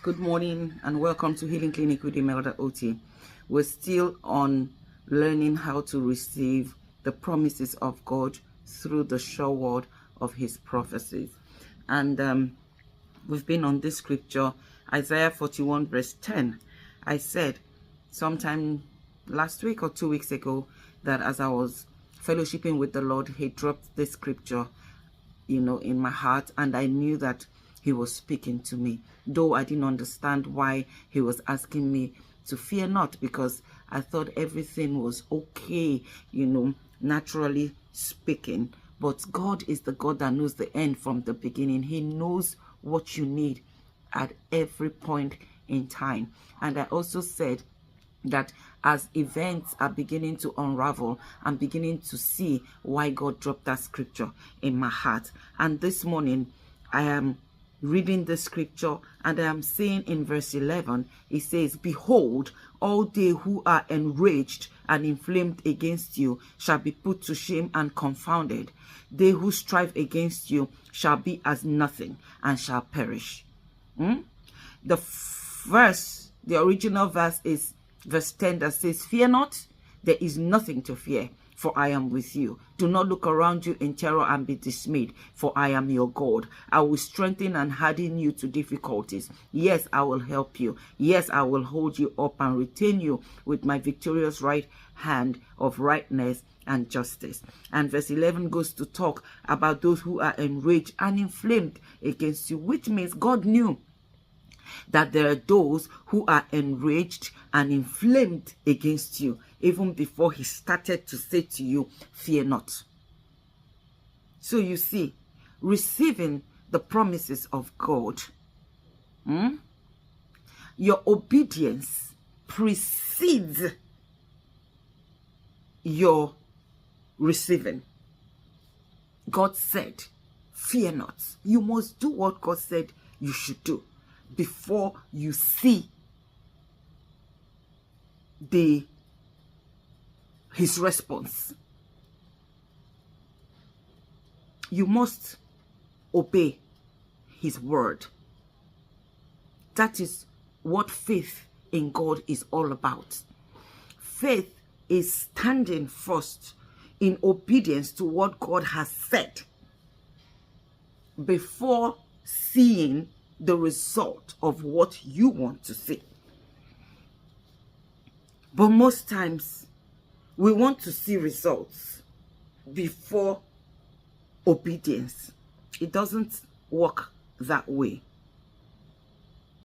Good morning and welcome to Healing Clinic with Emelda Oti. We're still on learning how to receive the promises of God through the sure word of his prophecies. And we've been on this scripture, Isaiah 41 verse 10. I said sometime last week or 2 weeks ago that as I was fellowshipping with the Lord, he dropped this scripture in my heart, and I knew that he was speaking to me, though I didn't understand why he was asking me to fear not, because I thought everything was okay, naturally speaking. But God is the God that knows the end from the beginning. He knows what you need at every point in time. And I also said that as events are beginning to unravel, I'm beginning to see why God dropped that scripture in my heart. And this morning, I am reading the scripture, and I am saying in verse 11, it says, "Behold, all they who are enraged and inflamed against you shall be put to shame and confounded. They who strive against you shall be as nothing and shall perish." The original verse is verse 10 that says, "Fear not, there is nothing to fear, for I am with you. Do not look around you in terror and be dismayed, for I am your God. I will strengthen and harden you to difficulties. Yes, I will help you. Yes, I will hold you up and retain you with my victorious right hand of rightness and justice." And verse 11 goes to talk about those who are enraged and inflamed against you, which means God knew that there are those who are enraged and inflamed against you even before he started to say to you, "Fear not." So you see, receiving the promises of God, your obedience precedes your receiving. God said, "Fear not." You must do what God said you should do before you see his response. You must obey his word. That is what faith in God is all about. Faith is standing first in obedience to what God has said before seeing the result of what you want to see. But most times, we want to see results before obedience. It doesn't work that way.